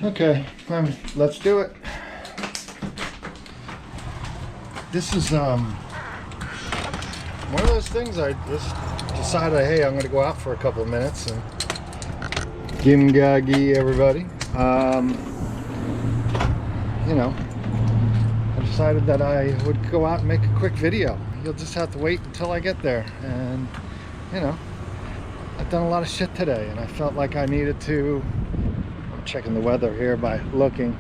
Okay, let's do it. This is one of those things I just decided, hey, I'm gonna go out for a couple of minutes and gimgagi everybody. You know, I decided that I would go out and make a quick video. You'll just have to wait until I get there. And you know, I've done a lot of shit today and I felt like I needed to. I'm checking the weather here by looking.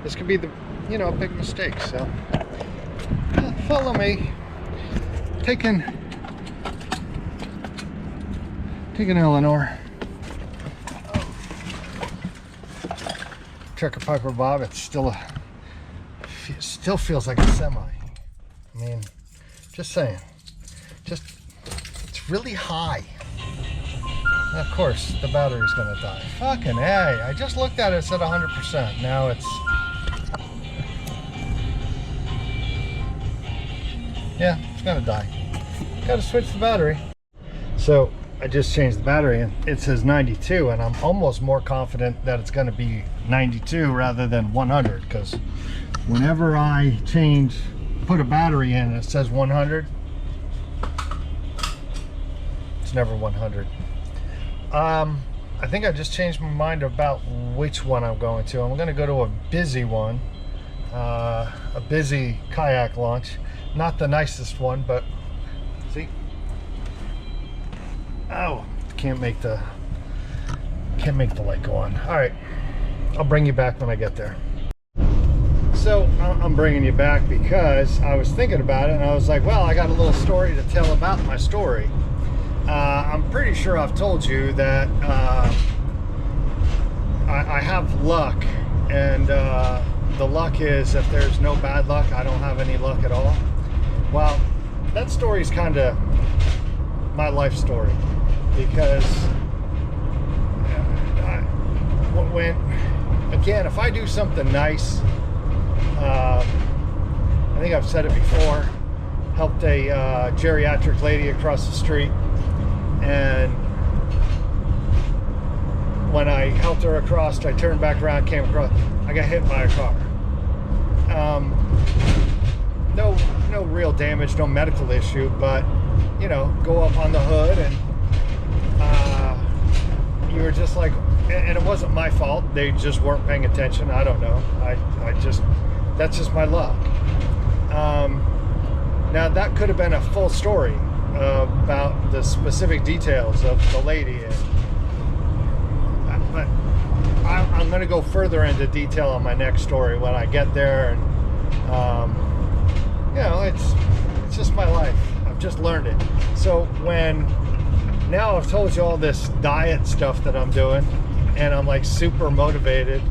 This could be the, you know, a big mistake. So follow me. Taking Eleanor. Trucker Piper Bob. It still feels like a semi. I mean, just saying. It's really high. And of course, the battery's gonna die. Fucking A. I just looked at it. It said 100%. Now it's. Yeah, it's gonna die. Gotta switch the battery. So I just changed the battery and it says 92, and I'm almost more confident that it's gonna be 92 rather than 100, because whenever I put a battery in and it says 100, it's never 100. I think I just changed my mind about which one I'm going to. I'm gonna go to a busy one, a busy kayak launch. Not the nicest one, but see, oh, can't make the light go on. All right, I'll bring you back when I get there. So I'm bringing you back because I was thinking about it and I was like, well, I got a little story to tell about my story. I'm pretty sure I've told you that I have luck, and the luck is if there's no bad luck, I don't have any luck at all. Well, that story is kind of my life story, because again, if I do something nice, I think I've said it before, helped a geriatric lady across the street, and when I helped her across, I turned back around, came across, I got hit by a car. No real damage, no medical issue, but you know, go up on the hood and you were just like, and it wasn't my fault, they just weren't paying attention. I don't know, that's just my luck. Now that could have been a full story about the specific details of the lady, but I'm going to go further into detail on my next story when I get there. And you know, it's just my life. I've just learned it. So now I've told you all this diet stuff that I'm doing, and I'm like super motivated,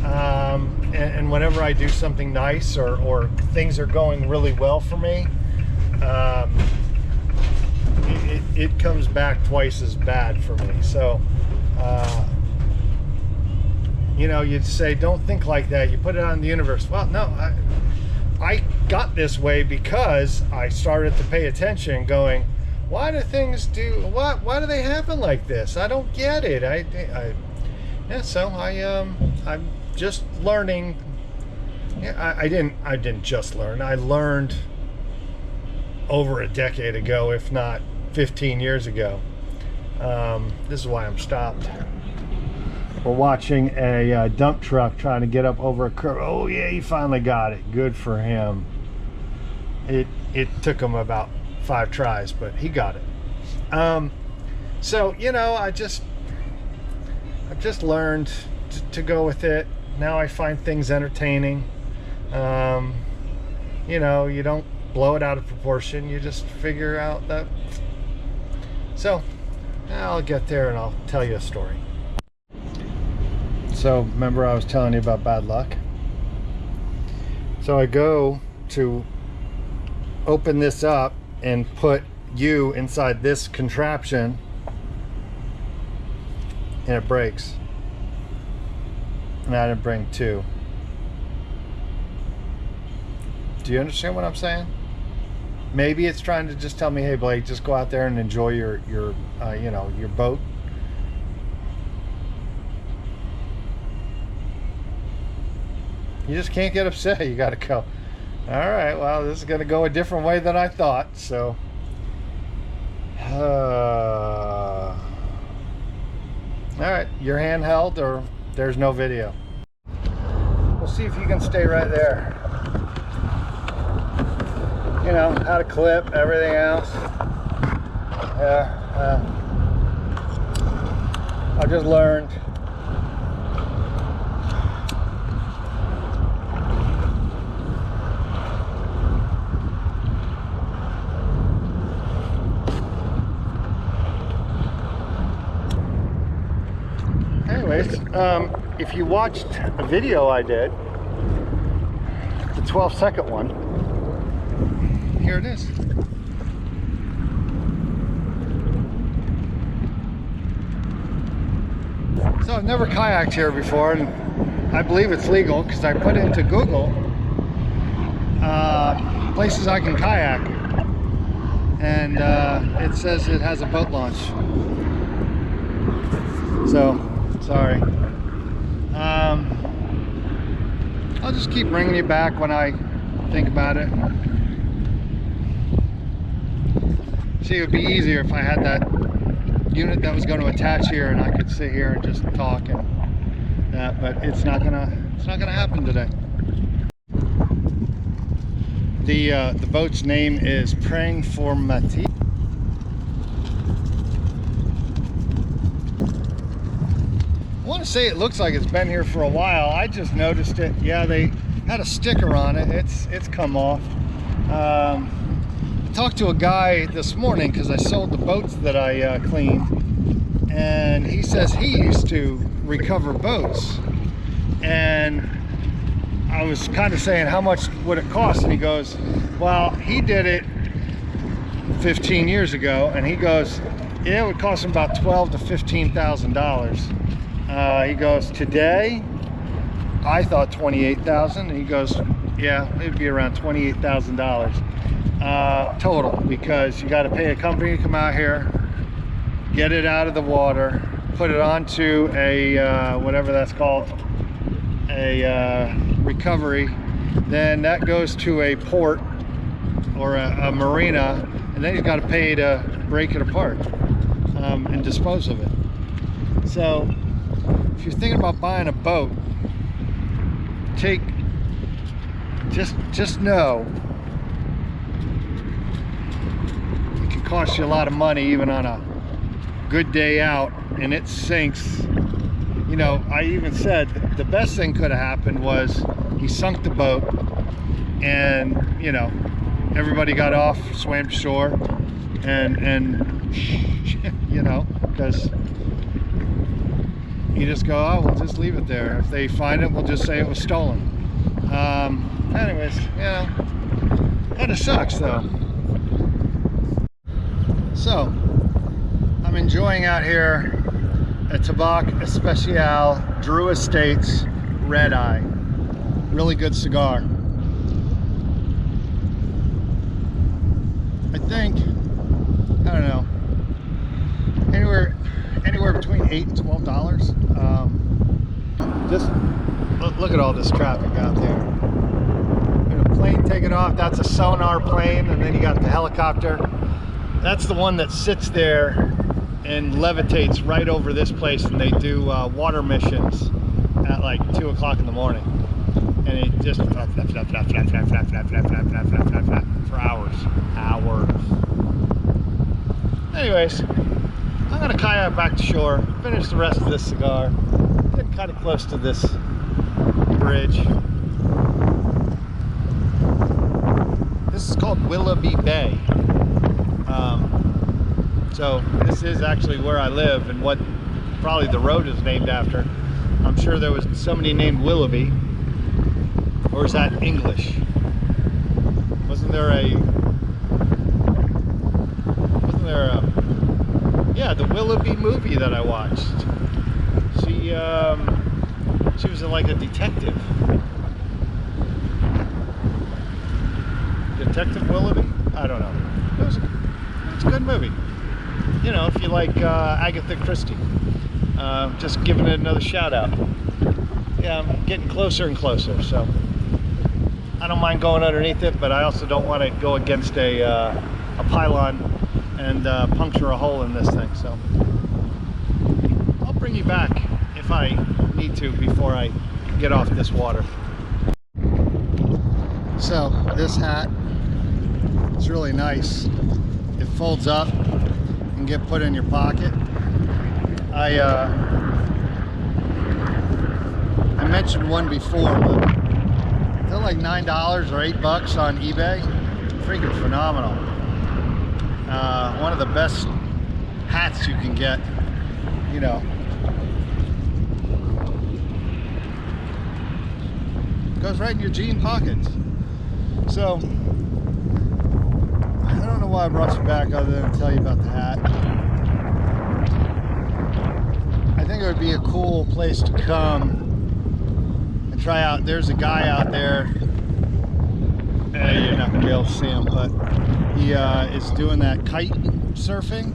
and whenever I do something nice or things are going really well for me, it comes back twice as bad for me. So you know, you'd say, don't think like that, you put it on the universe. Well, no, I got this way because I started to pay attention, going, why do things why do they happen like this? I don't get it. Yeah, so I'm just learning. Yeah, I didn't just learn. I learned over a decade ago, if not 15 years ago. This is why I'm stopped. We're watching a dump truck trying to get up over a curb. Oh yeah, he finally got it. Good for him. It took him about 5 tries, but he got it. So you know, I've just learned to go with it. Now I find things entertaining. You know, you don't blow it out of proportion. You just figure out that. So I'll get there and I'll tell you a story. So remember I was telling you about bad luck? So I go to open this up and put you inside this contraption, and it breaks. And I didn't bring 2. Do you understand what I'm saying? Maybe it's trying to just tell me, hey Blake, just go out there and enjoy your you know, your boat. You just can't get upset. You got to go, all right, well, this is going to go a different way than I thought. So, all right, you're handheld or there's no video. We'll see if you can stay right there. You know, how to clip, everything else. Yeah, I just learned. Anyways, if you watched a video I did, the 12-second one, here it is. So I've never kayaked here before, and I believe it's legal because I put into Google places I can kayak, and it says it has a boat launch. So, sorry. I'll just keep bringing you back when I think about it. See, it would be easier if I had that unit that was going to attach here and I could sit here and just talk and that, but it's not gonna happen today. The boat's name is Praying for Mati. I want to say it looks like it's been here for a while. I just noticed it. Yeah, they had a sticker on it. It's come off. I talked to a guy this morning because I sold the boats that I cleaned, and he says he used to recover boats, and I was kind of saying how much would it cost, and he goes, well, he did it 15 years ago, and he goes, yeah, it would cost him about $12,000 to $15,000. He goes, today I thought $28,000, and he goes, yeah, it'd be around $28,000 total, because you got to pay a company to come out here, get it out of the water, put it onto a whatever that's called, a recovery, then that goes to a port or a marina, and then you've got to pay to break it apart and dispose of it. So if you're thinking about buying a boat, just know it can cost you a lot of money even on a good day out, and it sinks. You know, I even said the best thing could have happened was he sunk the boat, and you know, everybody got off, swam to shore, and you know, because you just go, oh, we'll just leave it there. If they find it, we'll just say it was stolen. Anyways, you know, kind of sucks though. So I'm enjoying out here at Tabac Especial Drew Estates Red Eye. Really good cigar. I think, I don't know, anywhere between $8 and $12. Just look at all this traffic out there. You know, plane taking off, that's a sonar plane, and then you got the helicopter. That's the one that sits there and levitates right over this place, and they do water missions at like 2 o'clock in the morning, and it just flap, flap, flap, flap, flap, flap, flap, flap, flap, flap, flap, flap, flap, flap, for hours. Anyways, I'm gonna kayak back to shore, finish the rest of this cigar, get kind of close to this bridge. This is called Willoughby Bay. So this is actually where I live, and what probably the road is named after. I'm sure there was somebody named Willoughby, or is that English? Wasn't there a yeah, the Willoughby movie that I watched. She was like a detective. Detective Willoughby? I don't know. It's a good movie. You know, if you like Agatha Christie. Just giving it another shout out. yeah, I'm getting closer and closer. So I don't mind going underneath it, but I also don't want to go against a pylon and puncture a hole in this thing. So I'll bring you back if I need to before I get off this water. So this hat is really nice. It folds up and get put in your pocket. I mentioned one before, but they're like $9 or $8 on eBay. Freaking phenomenal. One of the best hats you can get, you know. Goes right in your jean pockets. So I don't know why I brought you back other than to tell you about the hat. I think it would be a cool place to come and try out. There's a guy out there, you're not gonna be able to see him, but he is doing that kite surfing.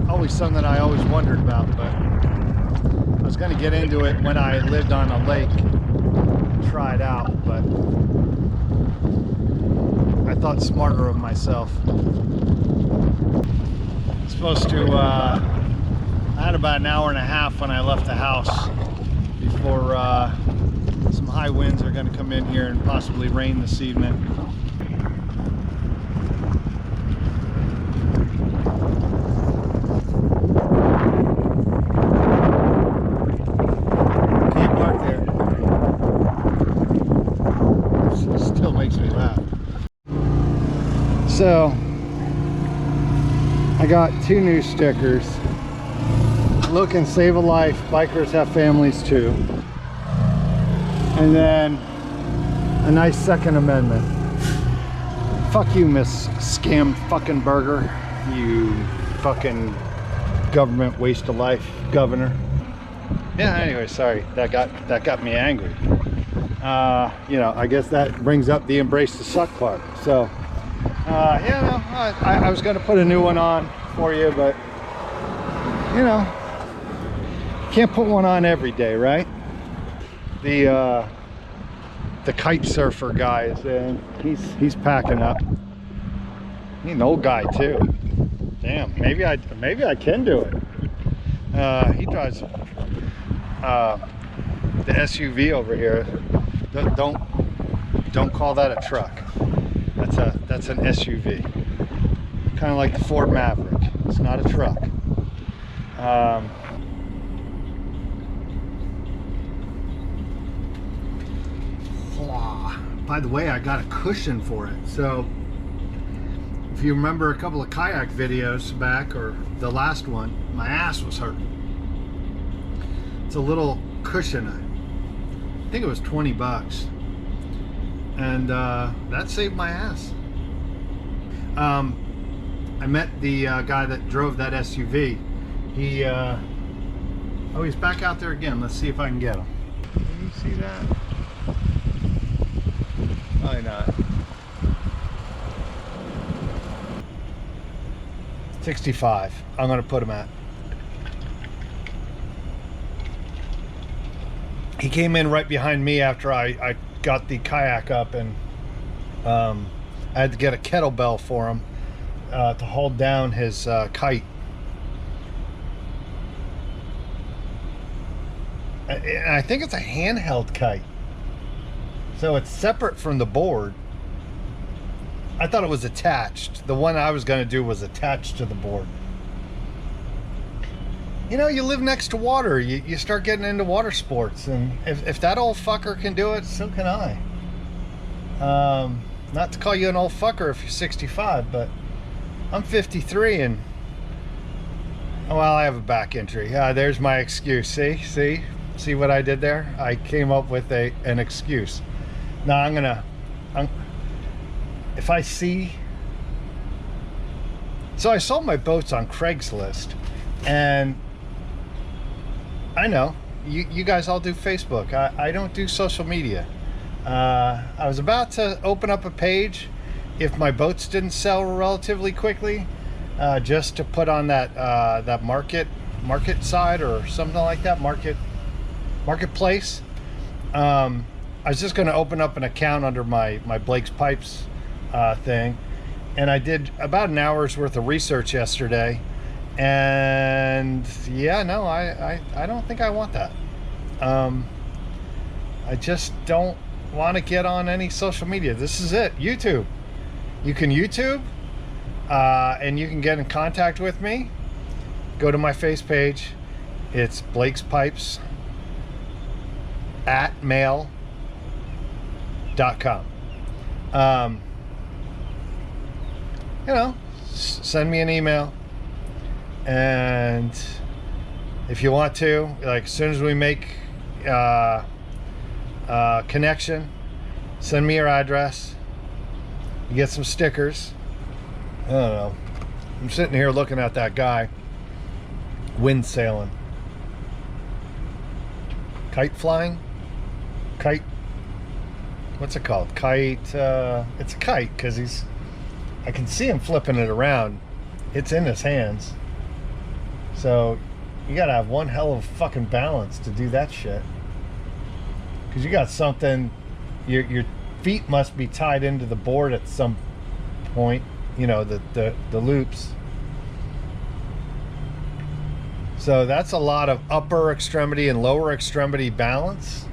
Always something I always wondered about, but I was gonna get into it when I lived on a lake, try it out, but I thought smarter of myself. Supposed to, I had about an hour and a half when I left the house before some high winds are going to come in here and possibly rain this evening. Can't park there. It still makes me laugh. So I got 2 new stickers. Look and save a life. Bikers have families too. And then a nice Second Amendment. Fuck you, Miss Scam fucking Burger. You fucking government waste of life governor. Yeah, anyway, sorry. That got me angry. You know, I guess that brings up the embrace the suck part. So yeah, no, I was going to put a new one on for you, but you know, can't put one on every day, right? The kite surfer guy is in. He's packing up. He's an old guy too. Damn, maybe I can do it. He drives the SUV over here. Don't call that a truck. That's an SUV, kind of like the Ford Maverick. It's not a truck. By the way, I got a cushion for it. So if you remember a couple of kayak videos back, or the last one, my ass was hurt. It's a little cushion. I think it was 20 bucks. And that saved my ass. I met the guy that drove that SUV. He oh, he's back out there again. Let's see if I can get him. Can you see that? Probably not. 65. I'm gonna put him at. He came in right behind me after I got the kayak up, and I had to get a kettlebell for him to hold down his kite. And I think it's a handheld kite, so it's separate from the board. I thought it was attached. The one I was going to do was attached to the board. You know, you live next to water, you start getting into water sports, and if that old fucker can do it, so can I. Not to call you an old fucker if you're 65, but I'm 53, and well, I have a back injury. There's my excuse. See what I did there? I came up with an excuse. Now if I see, so I sold my boats on Craigslist, and I know you guys all do Facebook. I don't do social media. I was about to open up a page if my boats didn't sell relatively quickly, just to put on that market market side or something like that, marketplace. I was just going to open up an account under my Blake's Pipes thing, and I did about an hour's worth of research yesterday, and yeah, no, I don't think I want that. I just don't want to get on any social media. This is it. YouTube. You can YouTube, and you can get in contact with me. Go to my face page. It's Blake's Pipes @mail.com. You know, send me an email, and if you want to, like, as soon as we make connection, send me your address. You get some stickers. I don't know. I'm sitting here looking at that guy wind sailing, kite flying, kite. What's it called? Kite. It's a kite because I can see him flipping it around. It's in his hands. So you gotta have one hell of fucking balance to do that shit. Because you got something, your feet must be tied into the board at some point, you know, the loops. So that's a lot of upper extremity and lower extremity balance.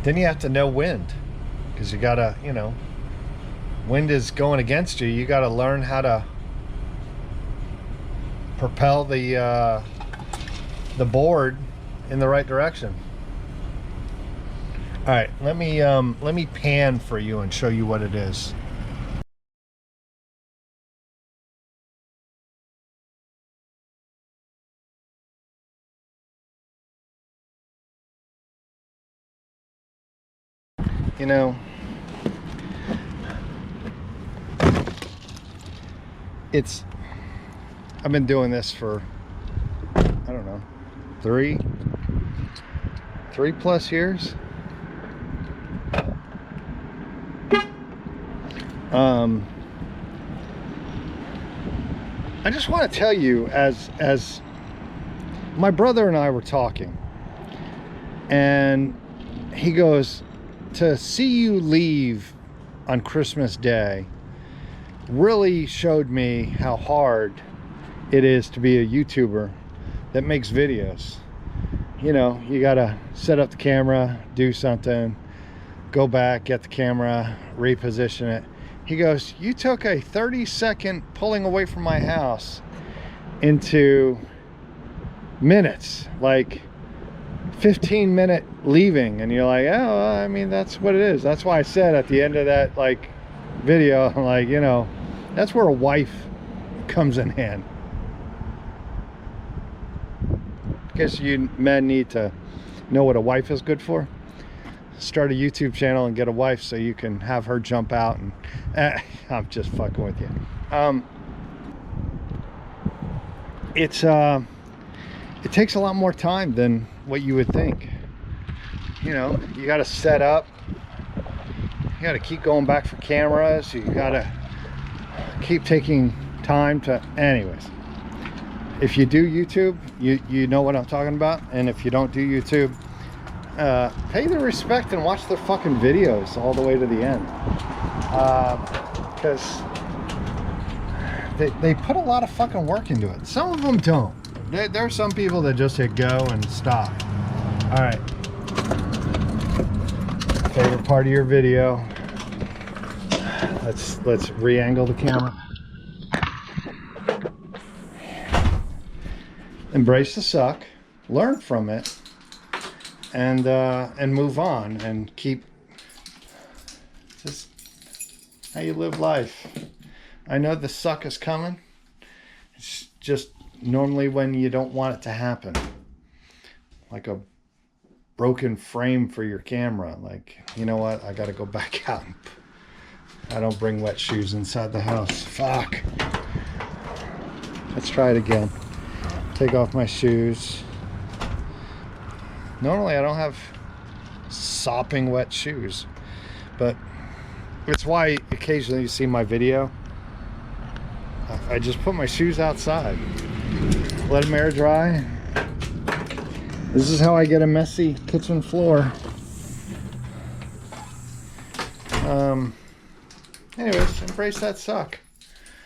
Then you have to know wind, because you gotta, you know, wind is going against you. You gotta learn how to propel the board in the right direction. All right, let me pan for you and show you what it is. You know, I've been doing this for, I don't know, three plus years. I just want to tell you, as my brother and I were talking, and he goes, to see you leave on Christmas Day really showed me how hard it is to be a YouTuber that makes videos. You know, you gotta set up the camera, do something, go back, get the camera, reposition it. He goes, you took a 30-second pulling away from my house into minutes, like 15-minute leaving, and you're like, oh, well, I mean, that's what it is. That's why I said at the end of that, like, video, like, you know, that's where a wife comes in hand. Guess you men need to know what a wife is good for. Start a YouTube channel and get a wife so you can have her jump out and I'm just fucking with you. It takes a lot more time than what you would think. You know, you got to set up, you got to keep going back for cameras, you got to keep taking time to, anyways. If you do YouTube, you know what I'm talking about. And if you don't do YouTube, pay the respect and watch their fucking videos all the way to the end, because they put a lot of fucking work into it. Some of them don't. There are some people that just hit go and stop. All right, favorite part of your video. Let's re-angle the camera. Embrace the suck, learn from it, and move on, and keep just how you live life. I know the suck is coming. It's just normally when you don't want it to happen, like a broken frame for your camera. Like, you know what, I gotta go back out. I don't bring wet shoes inside the house. Fuck. Let's try it again. Take off my shoes. Normally I don't have sopping wet shoes, but it's why occasionally you see my video. I just put my shoes outside, let them air dry. This is how I get a messy kitchen floor. Anyways, embrace that suck.